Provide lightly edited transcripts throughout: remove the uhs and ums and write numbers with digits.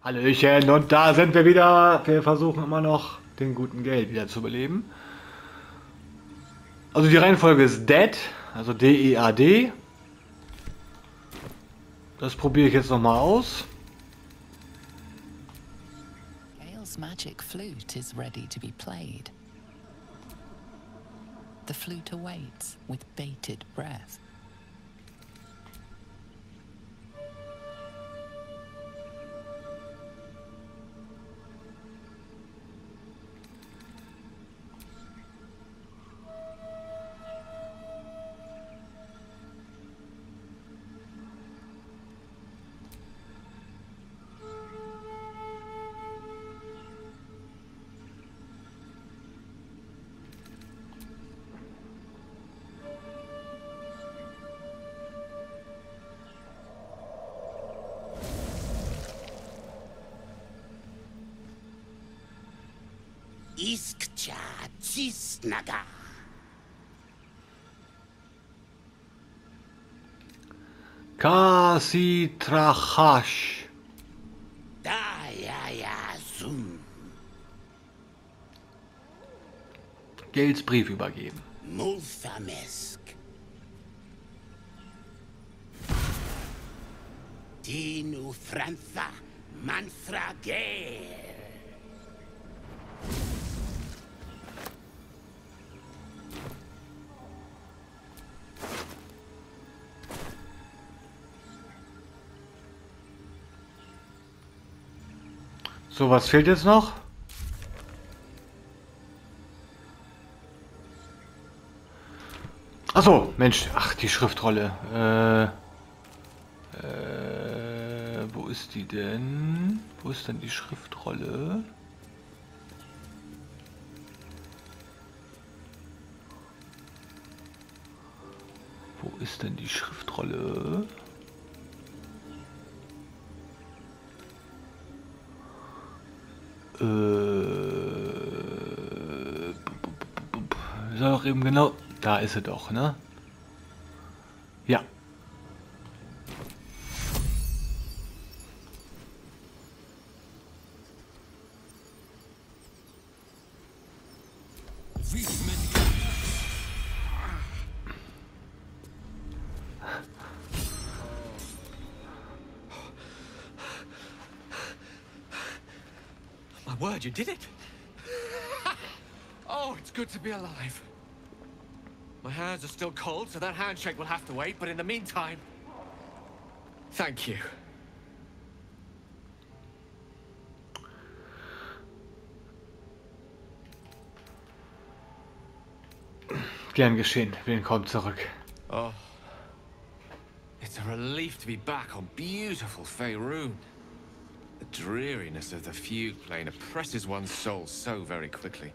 Hallöchen, und da sind wir wieder. Wir versuchen immer noch, den guten Geld wieder zu beleben. Also die Reihenfolge ist Dead, also D-E-A-D. Das probiere ich jetzt nochmal aus. Gale's magic flute is ready to be played. The flute awaits with bated breath. Iskcha Cisnaga. Kasi Trachash. Da Zum. Gels Brief übergeben. Mulfamesk. Tinu Frantha Manfragel. So, was fehlt jetzt noch? Achso, Mensch, ach, die Schriftrolle. Wo ist die denn? Wo ist denn die Schriftrolle? Wo ist denn die Schriftrolle? Ist doch eben genau. Da ist sie doch, ne? Ja. My word, you did it! Oh, it's good to be alive. My hands are still cold, so that handshake will have to wait, but in the meantime... Thank you. Gern geschehen. Willkommen zurück. Oh. It's a relief to be back on beautiful Faerun. The dreariness of the fugue plane oppresses one's soul so very quickly.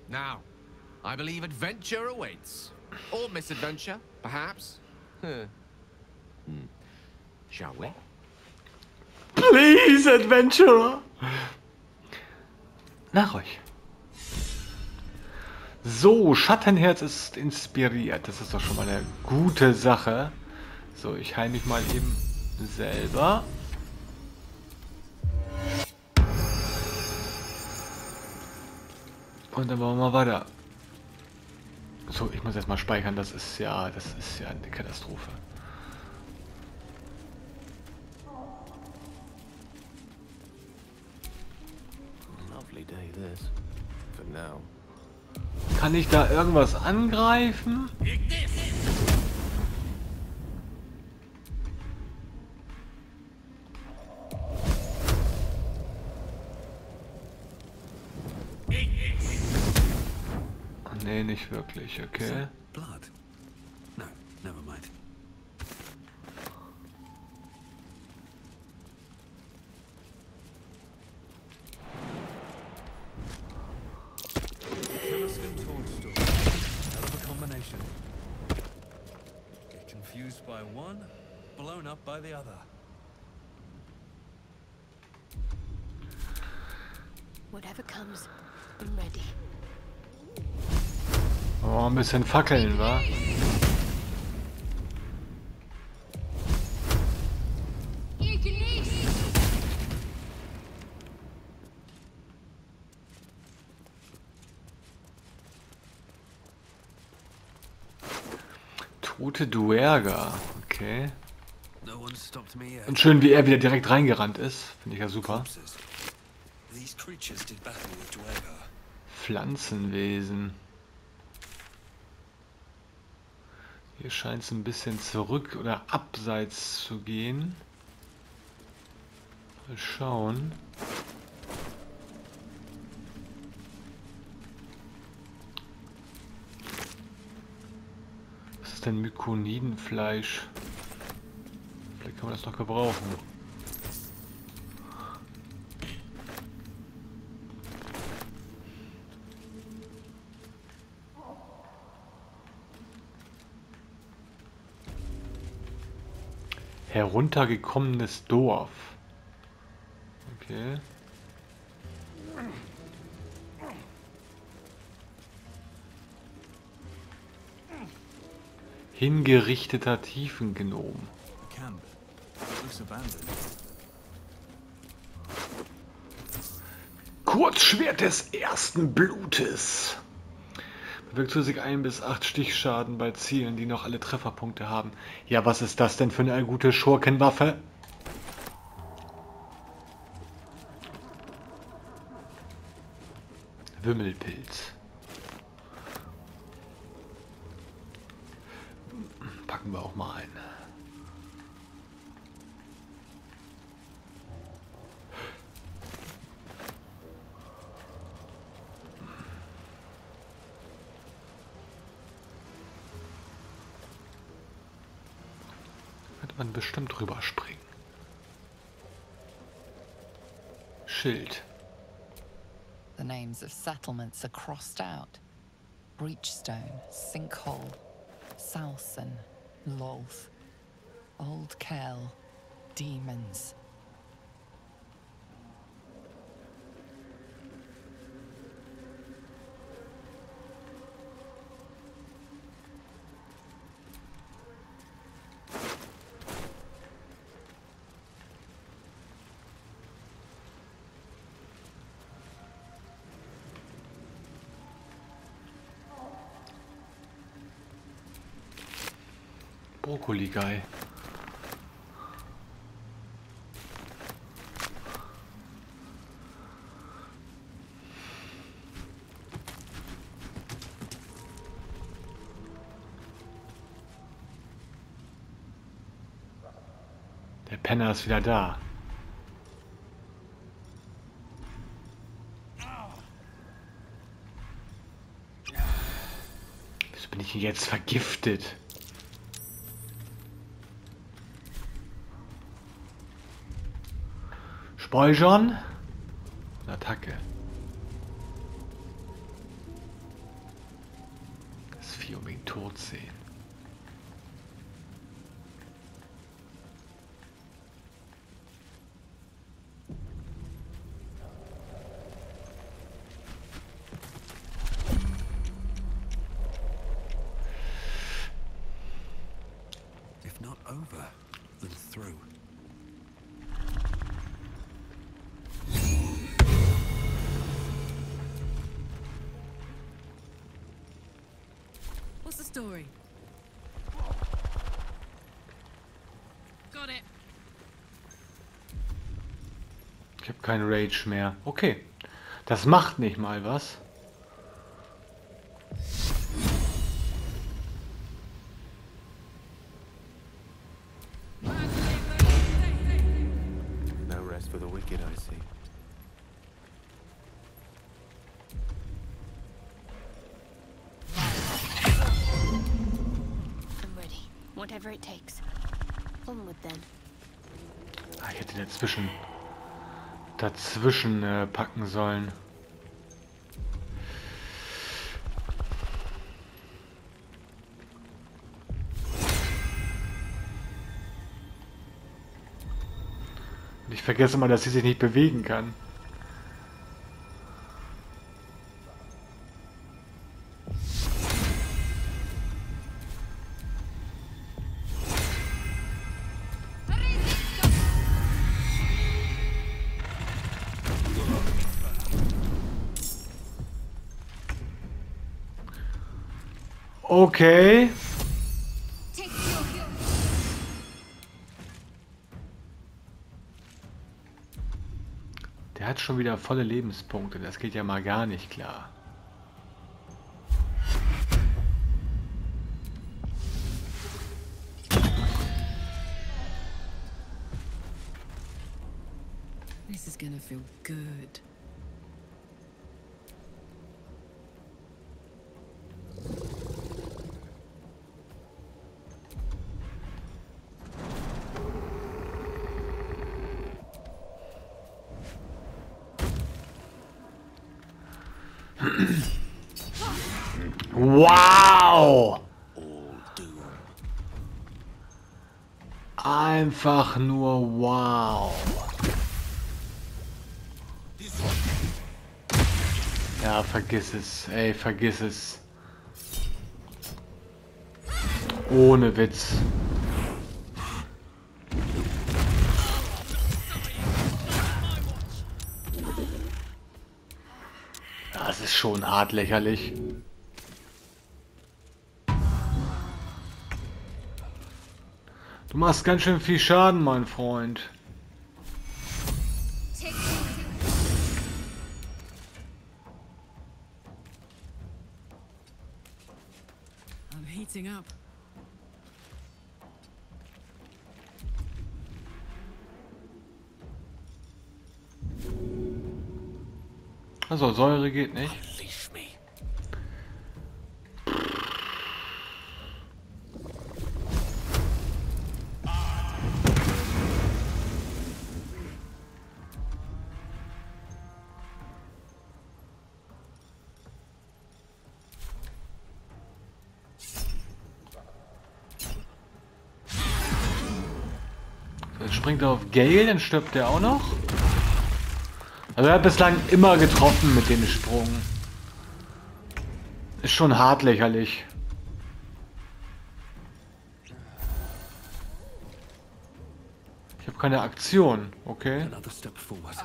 Now, I believe adventure awaits. Or misadventure, perhaps. Shall we? Please, Adventurer! Nach euch. So, Schattenherz ist inspiriert. Das ist doch schon mal eine gute Sache. So, ich heile mich mal eben selber. Und dann machen wir mal weiter. So, ich muss erstmal speichern. Das ist ja eine Katastrophe. Lovely day this. For now. Kann ich da irgendwas angreifen? Nee, nicht wirklich, okay. Blood? No, never mind. Keliscan Toadstool. Hell of a combination. Get confused by one, blown up by the other. Whatever comes, I'm ready. Oh, ein bisschen fackeln, wa? Rote Duerga. Okay. No one stopped me yet. Und schön, wie er wieder direkt reingerannt ist. Finde ich ja super. These creatures did battle with Duergar. Pflanzenwesen. Hier scheint es ein bisschen zurück oder abseits zu gehen. Mal schauen. Was ist denn Mykonidenfleisch? Vielleicht kann man das noch gebrauchen. Heruntergekommenes Dorf. Okay. Hingerichteter Tiefengnom. Camp. Looks abandoned. Kurzschwert des ersten Blutes. Bewirkt zusätzlich 1 bis 8 Stichschaden bei Zielen, die noch alle Trefferpunkte haben. Ja, was ist das denn für eine gute Schurkenwaffe? Wimmelpilz. Packen wir auch mal ein. Könnte man bestimmt drüber springen. Schild. The names of settlements are crossed out. Breachstone, Sinkhole, Salson, Lolth, Old Kell, Demons. Brokkoli-Guy. Der Penner ist wieder da. Wieso bin ich hier jetzt vergiftet? Speichern. Attacke. Das Vieh unbedingt tot sehen. If not over, then through. What's the story? Got it. Ich habe keinen Rage mehr. Okay. Das macht nicht mal was. No rest for the wicked, I see. I'm ready. Whatever it takes. Onward then. Ah, ich hätte den dazwischen packen sollen. Und ich vergesse mal, dass sie sich nicht bewegen kann. Take Okay. Der hat schon wieder volle Lebenspunkte. Das geht ja mal gar nicht klar. This is gonna feel good. Wow! All doom. Einfach nur wow. Ja, vergiss es. Ey, vergiss es. Ohne Witz. Das ist schon hart lächerlich. Du machst ganz schön viel Schaden, mein Freund. I'm heating up. Also Säure geht nicht. Unleash me. So, jetzt springt er auf Gale, dann stirbt er auch noch. Also er hat bislang immer getroffen mit dem Sprung. Ist schon hart lächerlich. Ich habe keine Aktion, okay? Another step forward.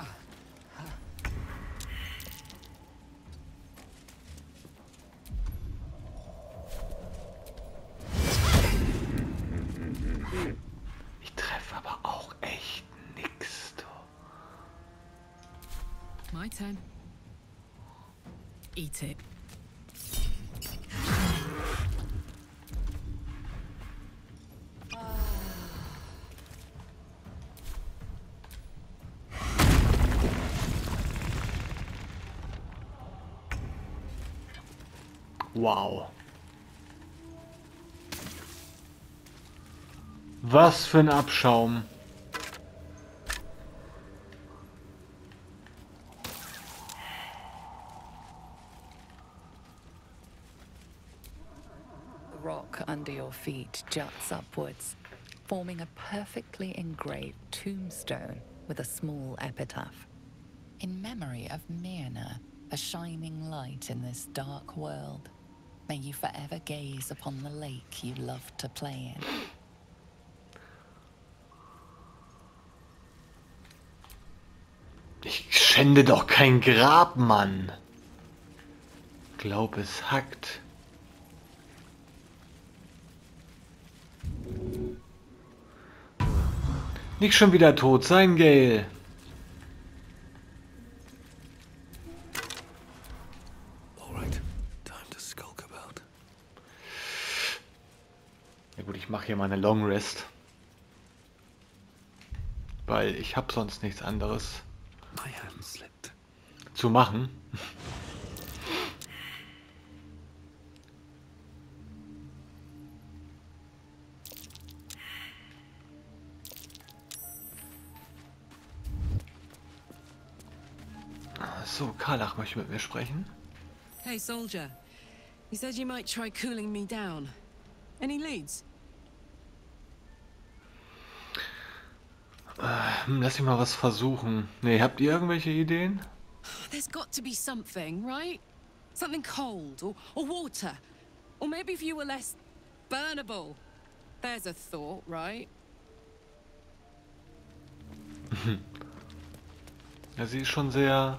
Ich treffe aber auch echt nix, du. My turn. Eat it. Wow. Was für ein Abschaum. The rock under your feet juts upwards, forming a perfectly engraved tombstone with a small epitaph. In memory of Myrna, a shining light in this dark world, may you forever gaze upon the lake you loved to play in. Ich schände doch kein Grab, Mann. Glaub, es hackt. Nicht schon wieder tot sein, Gale. Alright, time to skulk about. Ja gut, ich mache hier mal eine Long Rest. Weil ich habe sonst nichts anderes My hand slipped. zu machen. So, Karlach möchte mit mir sprechen. Hey, soldier. You said you might try cooling me down. Any leads? Lass mich mal was versuchen. Nee, habt ihr irgendwelche Ideen? There's got to be something, right? Something cold or water. Or maybe if you were less burnable. There's a thought, right? Ja, sie ist schon sehr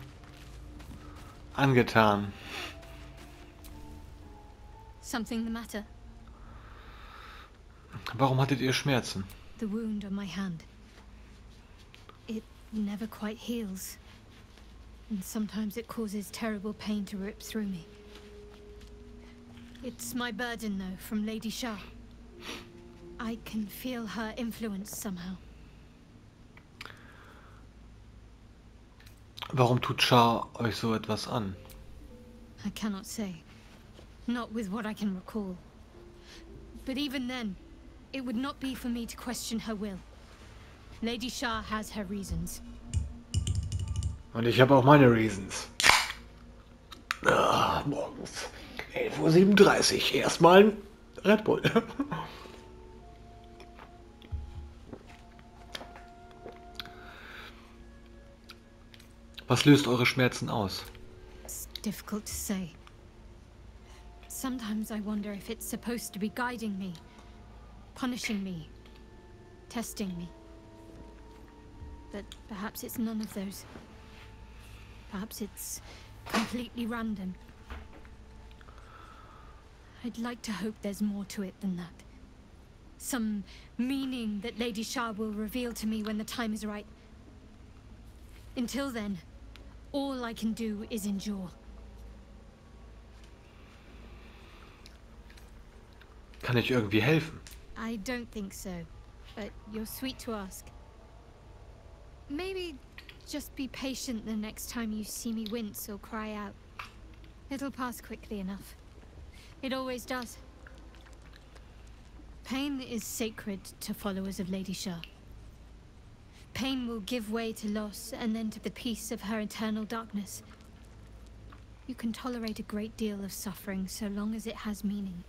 angetan. Something the matter? Warum hattet ihr Schmerzen? The wound on my hand. It never quite heals. and sometimes it causes terrible pain to rip through me. It's my burden, though, from Lady Sha. I can feel her influence somehow. Warum tut Sha euch so etwas an? I cannot say. Not with what I can recall. But even then, it would not be for me to question her will. Lady Sha has her reasons. Und ich habe auch meine Reasons. Morgens 11:37 Uhr. Erstmal ein Red Bull. Was löst eure Schmerzen aus? It's difficult to say. Sometimes I wonder if it's supposed to be guiding me, punishing me, testing me. But perhaps it's none of those. Perhaps it's completely random. I'd like to hope there's more to it than that. Some meaning that Lady Sha will reveal to me when the time is right. Until then, all I can do is endure. Kann ich irgendwie helfen? I don't think so, but you're sweet to ask. Maybe just be patient the next time you see me wince or cry out. It'll pass quickly enough. It always does. Pain is sacred to followers of Lady Sha. Pain will give way to loss and then to the peace of her eternal darkness. You can tolerate a great deal of suffering so long as it has meaning.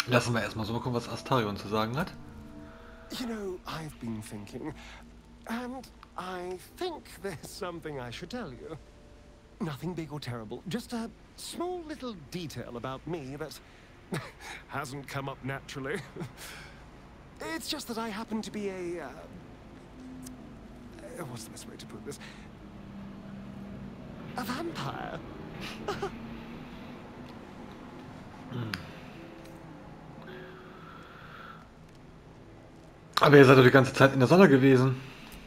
Lassen wir erstmal so gucken, was Astarion zu sagen hat. You know, I've been thinking, and I think there's something I should tell you. Nothing big or terrible, just a small little detail about me that hasn't come up naturally. It's just that I happen to be what's the best way to put this? A vampire. Aber ihr seid doch die ganze Zeit in der Sonne gewesen.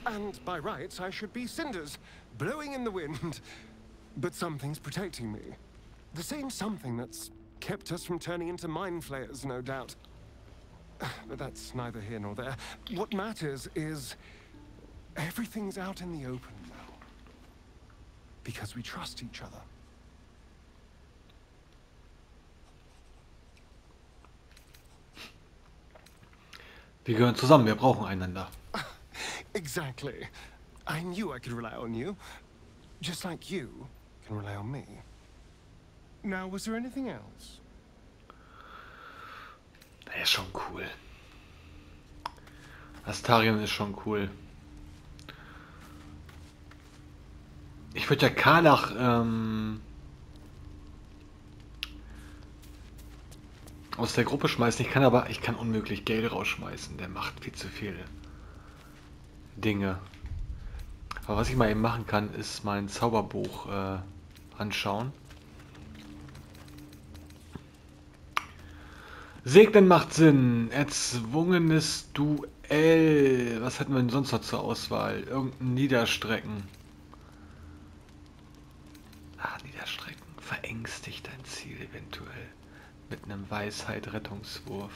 And by rights, I should be cinders, blowing in the wind. But something's protecting me. The same something that's kept us from turning into mind flayers, no doubt. But that's neither here nor there. What matters is everything's out in the open now. Because we trust each other. Wir gehören zusammen, wir brauchen einander. Exactly. I knew I could rely on you. Just like you can rely on me. Now, was there anything else? Er ist schon cool. Astarion ist schon cool. Ich würde ja Karlach aus der Gruppe schmeißen. Ich kann unmöglich Gale rausschmeißen. Der macht viel zu viele Dinge. Aber was ich mal eben machen kann, ist mein Zauberbuch anschauen. Segnen macht Sinn. Erzwungenes Duell. Was hätten wir denn sonst noch zur Auswahl? Irgendein Niederstrecken. Niederstrecken. Verängstigt ein Ziel eventuell. Mit einem Weisheit-Rettungswurf.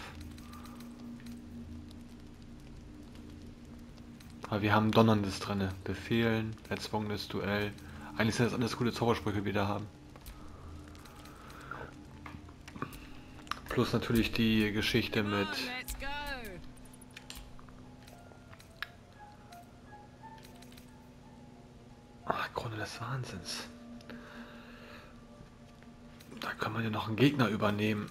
Aber wir haben Donnerndes drin. Befehlen, erzwungenes Duell. Eigentlich sind das alles gute Zaubersprüche, die wir da haben. Plus natürlich die Geschichte mit... Krone des Wahnsinns. Da kann man ja noch einen Gegner übernehmen.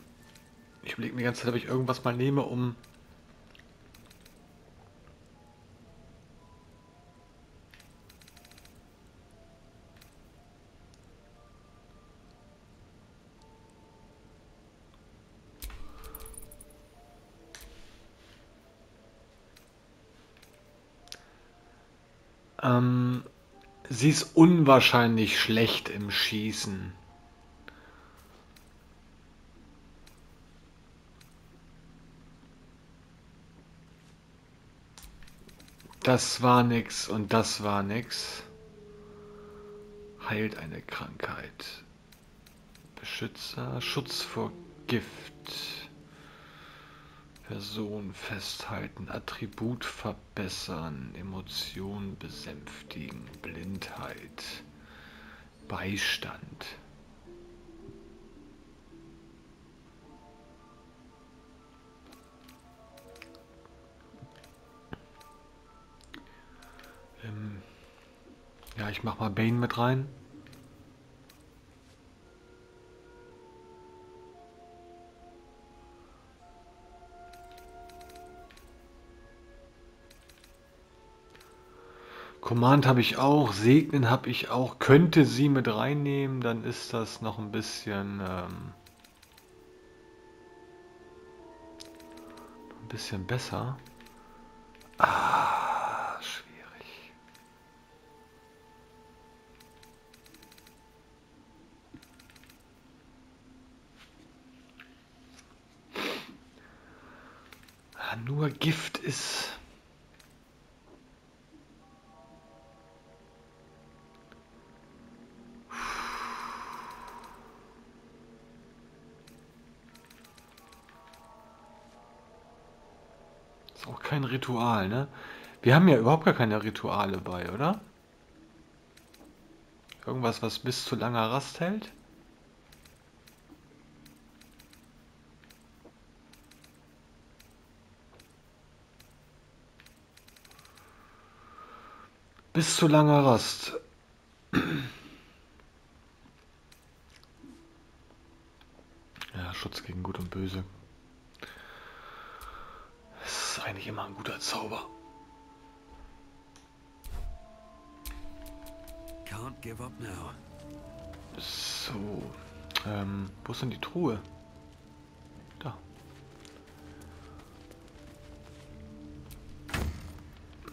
Ich überlege mir die ganze Zeit, ob ich irgendwas mal nehme, um... Sie ist unwahrscheinlich schlecht im Schießen. Das war nix und das war nix. Heilt eine Krankheit. Beschützer, Schutz vor Gift. Person festhalten, Attribut verbessern, Emotion besänftigen, Blindheit, Beistand. Ja, ich mach mal Bane mit rein. Command habe ich auch, Segnen habe ich auch, könnte sie mit reinnehmen, dann ist das noch ein bisschen besser. Ah, schwierig. Nur Gift ist... Ist auch kein Ritual, ne? Wir haben ja überhaupt gar keine Rituale bei, oder? Irgendwas, was bis zu langer Rast hält? Bis zu langer Rast. Ja, Schutz gegen Gut und Böse. Das ist eigentlich immer ein guter Zauber. Can't give up now. So. Wo ist denn die Truhe? Da.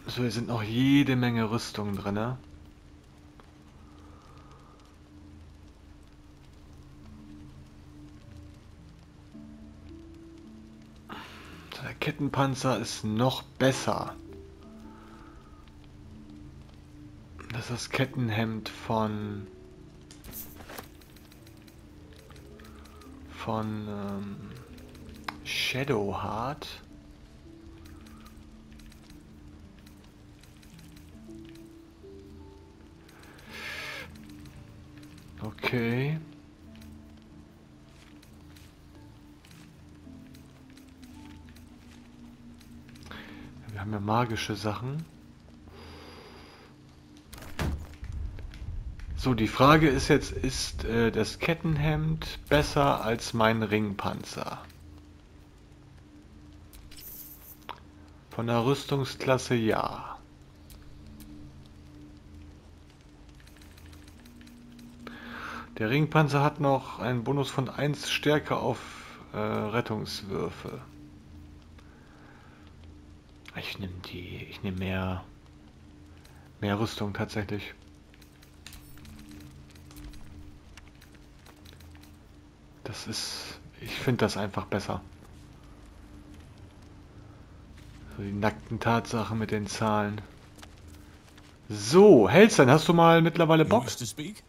So, hier sind noch jede Menge Rüstungen drin, ne? Der Kettenpanzer ist noch besser. Das ist das Kettenhemd von Shadowheart. Okay. Wir haben ja magische Sachen. So, die Frage ist jetzt, ist das Kettenhemd besser als mein Ringpanzer? Von der Rüstungsklasse ja. Der Ringpanzer hat noch einen Bonus von 1 Stärke auf Rettungswürfe. Ich nehme mehr Rüstung tatsächlich. Ich finde das einfach besser. So die nackten Tatsachen mit den Zahlen. So, Hellstein, hast du mal mittlerweile Bock? Wish to speak?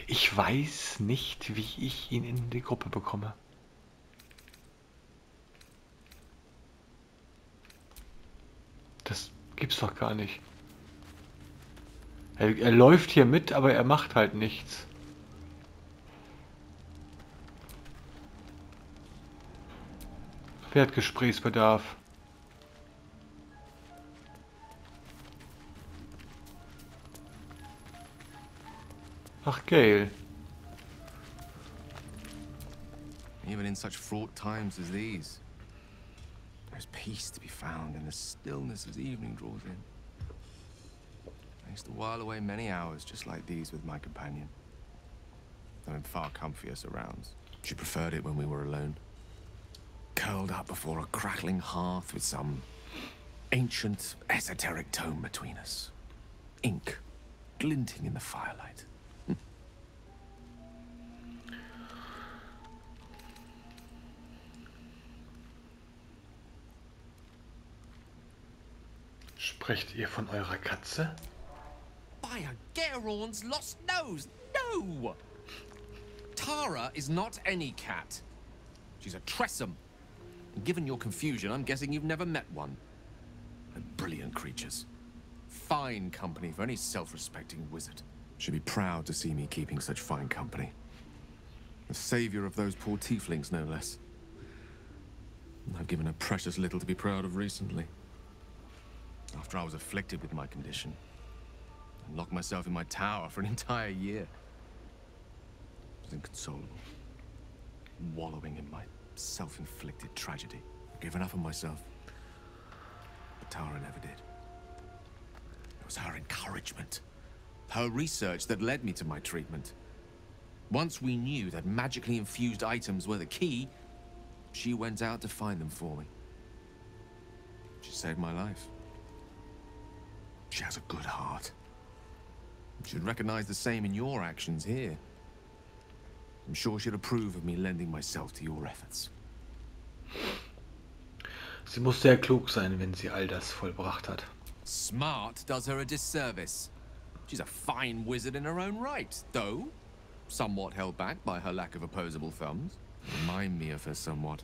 Ich weiß nicht, wie ich ihn in die Gruppe bekomme. Das gibt's doch gar nicht. Er läuft hier mit, aber er macht halt nichts. Wer hat Gesprächsbedarf? Ach, Gale. Even in such fraught times as these, there's peace to be found in the stillness as evening draws in. I used to while away many hours just like these with my companion, though in far comfier surrounds. She preferred it when we were alone, curled up before a crackling hearth with some ancient, esoteric tome between us. Ink glinting in the firelight. Sprecht ihr von eurer Katze? By a Gerorn's lost nose! No! Tara is not any cat. She's a Tressum. And given your confusion, I'm guessing you've never met one. They're brilliant creatures. Fine company for any self-respecting wizard. Should be proud to see me keeping such fine company. The savior of those poor tieflings, no less. I've given her precious little to be proud of recently. After I was afflicted with my condition, and locked myself in my tower for an entire year. I was inconsolable, wallowing in my self-inflicted tragedy. I've given up on myself. But Tara never did. It was her encouragement, her research that led me to my treatment. Once we knew that magically infused items were the key, she went out to find them for me. She saved my life. She has a good heart. She'd recognize the same in your actions here. I'm sure she'd approve of me lending myself to your efforts. Sie muss sehr klug sein, wenn sie all das vollbracht hat. Smart does her a disservice. She's a fine wizard in her own right, though somewhat held back by her lack of opposable thumbs. Remind me of her somewhat.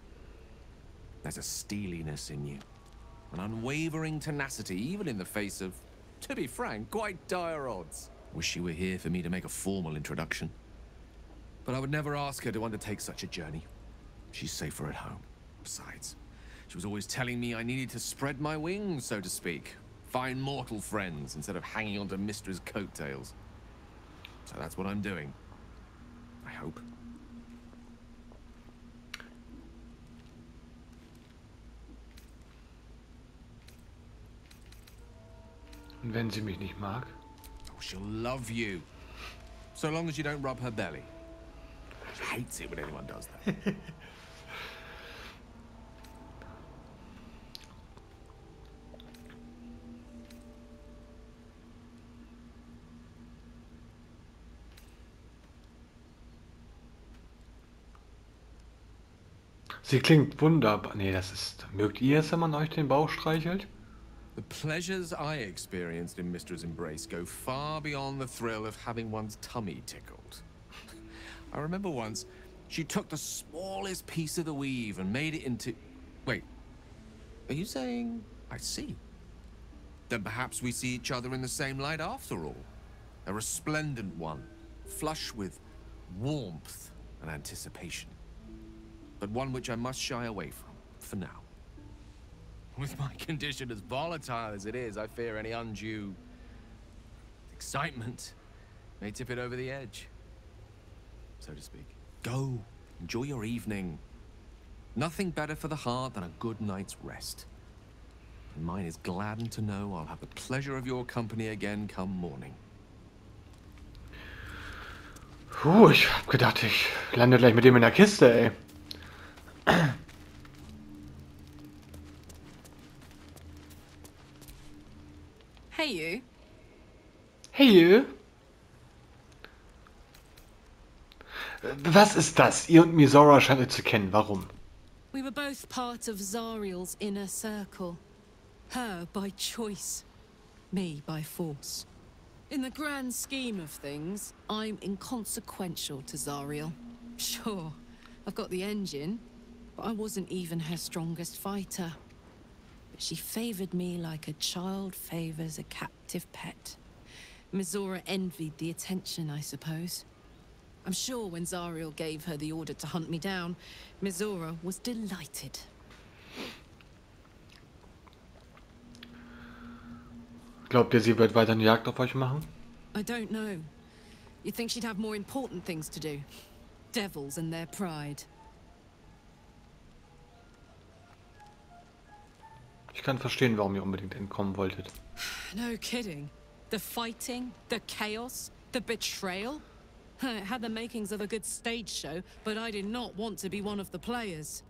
There's a steeliness in you, an unwavering tenacity, even in the face of, to be frank, quite dire odds. Wish you were here for me to make a formal introduction. But I would never ask her to undertake such a journey. She's safer at home. Besides, she was always telling me I needed to spread my wings, so to speak. Find mortal friends instead of hanging onto Mistra's coattails. So that's what I'm doing. I hope. Und wenn sie mich nicht mag? Oh, she'll love you. So long as you don't rub her belly. She hates it when anyone does that. Sie klingt wunderbar. Nee, das ist... Mögt ihr es, wenn man euch den Bauch streichelt? The pleasures I experienced in Mistra's embrace go far beyond the thrill of having one's tummy tickled. I remember once, she took the smallest piece of the weave and made it into... Wait, are you saying... I see. Then perhaps we see each other in the same light after all. A resplendent one, flush with warmth and anticipation. But one which I must shy away from, for now. With my condition as volatile as it is, I fear any undue excitement may tip it over the edge, so to speak. Go, enjoy your evening. Nothing better for the heart than a good night's rest. And mine is gladdened to know I'll have the pleasure of your company again come morning. Puh, ich hab gedacht, ich lande gleich mit dem in der Kiste, ey. Hey, you. Hey, you. Was ist das? Ihr und Mizora scheint euch zu kennen. Warum? We were both part of Zariel's inner circle. Her by choice, me by force. In the grand scheme of things, I'm inconsequential to Zariel. Sure, I've got the engine, but I wasn't even her strongest fighter. But she favored me like a child favors a captive pet. Mizora envied the attention, I suppose. I'm sure when Zariel gave her the order to hunt me down, Mizora was delighted. Glaubt ihr, sie wird weiter eine Jagd auf euch machen? I don't know. You'd think she'd have more important things to do. Devils and their pride. Ich kann verstehen, warum ihr unbedingt entkommen wolltet. No kidding. The fighting, the chaos, the betrayal. It had the makings of a good stage show, but I did not want to be one of the players.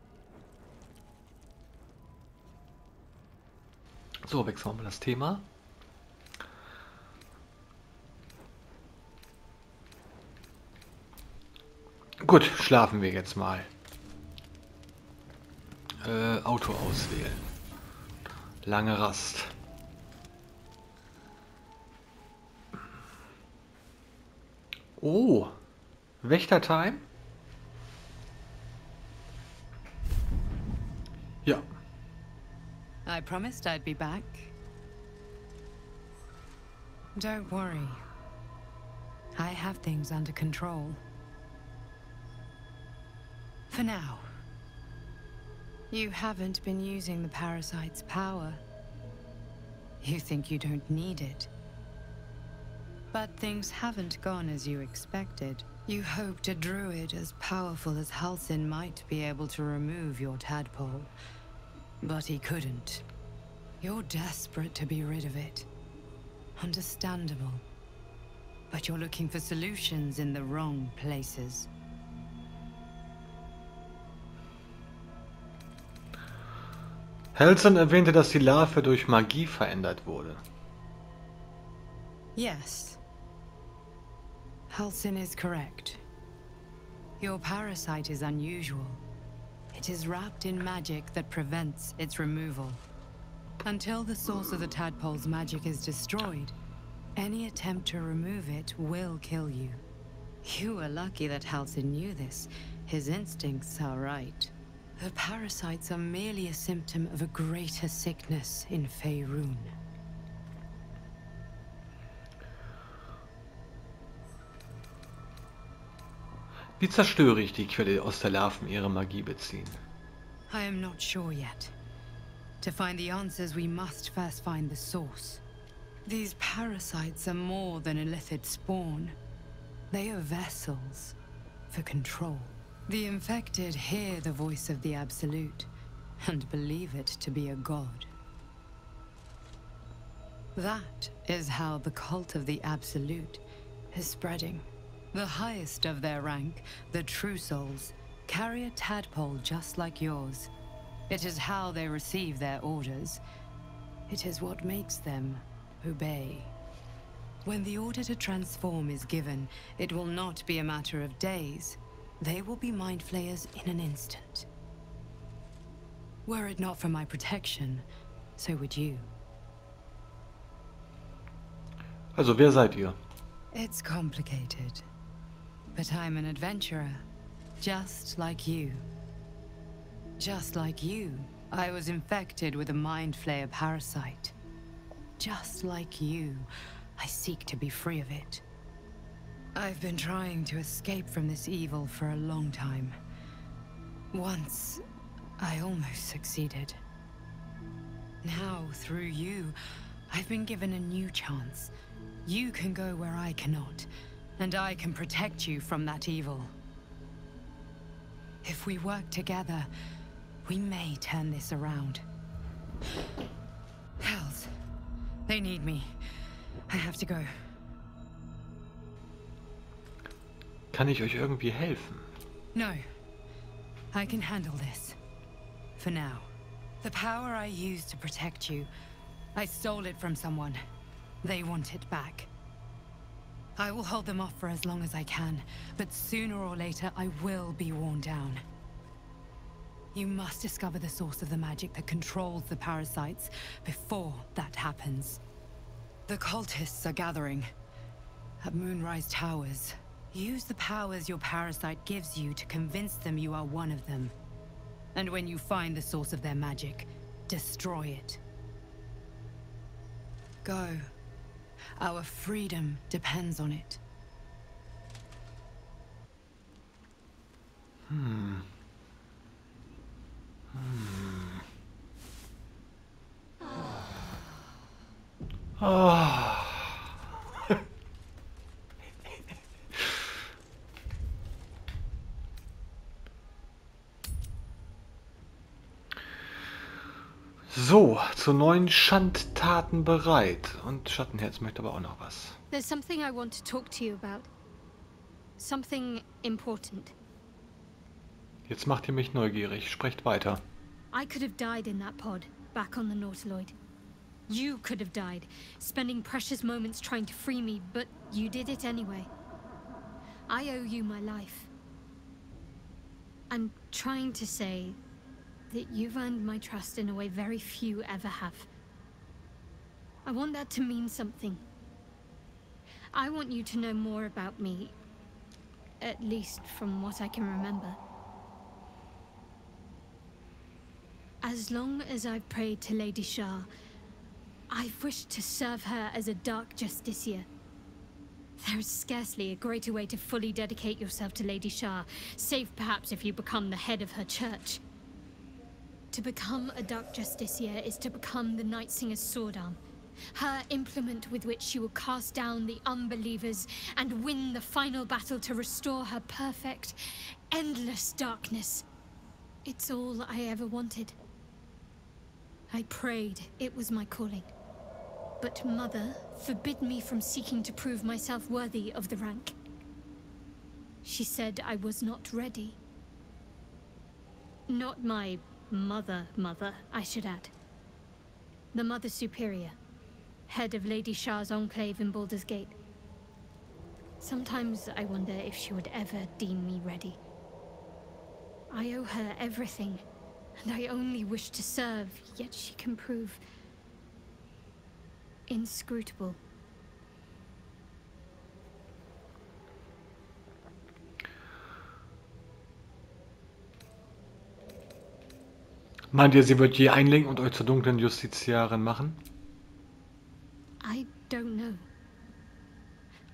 So, wechseln wir mal das Thema. Gut, schlafen wir jetzt mal. Auto auswählen. Lange Rast. Oh, Wächter-Time? Ja. I promised I'd be back. Don't worry. I have things under control. For now. You haven't been using the parasite's power. You think you don't need it. But things haven't gone as you expected. You hoped a druid as powerful as Halsin might be able to remove your tadpole. But he couldn't. You're desperate to be rid of it. Understandable. But you're looking for solutions in the wrong places. Halsin erwähnte, dass die Larve durch Magie verändert wurde. Yes. Halsin is correct. Your parasite is unusual. It is wrapped in magic that prevents its removal. Until the source of the tadpole's magic is destroyed, any attempt to remove it will kill you. You were lucky that Halsin knew this. His instincts are right. The parasites are merely a symptom of a greater sickness in Faerun. Wie zerstöre ich die Quelle, aus der Larven ihre Magie beziehen? I am not sure yet. To find the answers, we must first find the source. These parasites are more than a illithid spawn. They are vessels for control. The infected hear the voice of the Absolute and believe it to be a god. That is how the cult of the Absolute is spreading. The highest of their rank, the True Souls, carry a tadpole just like yours. It is how they receive their orders. It is what makes them obey. When the order to transform is given, it will not be a matter of days. They will be mind flayers in an instant. Were it not for my protection, so would you. Also, wer seid ihr? It's complicated. But I'm an adventurer, just like you. Just like you, I was infected with a mind flayer parasite. Just like you, I seek to be free of it. I've been trying to escape from this evil for a long time. Once, I almost succeeded. Now, through you, I've been given a new chance. You can go where I cannot, and I can protect you from that evil. If we work together, we may turn this around. Hells, they need me. I have to go. Kann ich euch irgendwie helfen? No. I can handle this. For now. The power I used to protect you, I stole it from someone. They want it back. I will hold them off for as long as I can, but sooner or later I will be worn down. You must discover the source of the magic that controls the parasites before that happens. The cultists are gathering at Moonrise Towers. Use the powers your parasite gives you to convince them you are one of them. And when you find the source of their magic, destroy it. Go. Our freedom depends on it. Ah. So, zu neuen Schandtaten bereit. Und Schattenherz möchte aber auch noch was. There's something I want to talk to you about. Something important. Jetzt macht ihr mich neugierig. Sprecht weiter. I could have died in that pod, back on the Nautiloid. You could have died, spending precious moments trying to free me, but you did it anyway. I owe you my life. I'm trying to say that you've earned my trust in a way very few ever have. I want that to mean something. I want you to know more about me, at least from what I can remember. As long as I've prayed to Lady Sha, I've wished to serve her as a dark justiciar. There is scarcely a greater way to fully dedicate yourself to Lady Sha, save perhaps if you become the head of her church. To become a dark justiciar is to become the Night Singer's sword arm, her implement with which she will cast down the unbelievers and win the final battle to restore her perfect, endless darkness. It's all I ever wanted. I prayed it was my calling. But Mother forbid me from seeking to prove myself worthy of the rank. She said I was not ready. Not my mother, I should add. The Mother Superior, head of Lady Sha's enclave in Baldur's Gate. Sometimes I wonder if she would ever deem me ready. I owe her everything, and I only wish to serve, yet she can prove inscrutable. Meint ihr, sie wird je einlenken und euch zur dunklen Justiziarin machen? I don't know.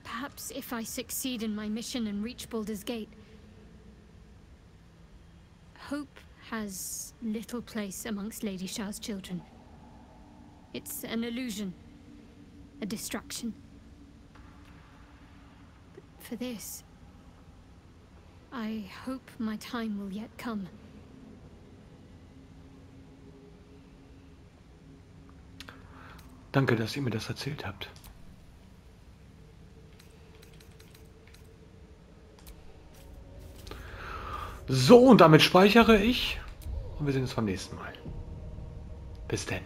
Perhaps if I succeed in my mission and reach Baldur's Gate. Hope has little place amongst Lady Sha's children. It's an illusion, a distraction. But for this, I hope my time will yet come. Danke, dass ihr mir das erzählt habt. So, und damit speichere ich. Und wir sehen uns beim nächsten Mal. Bis denn.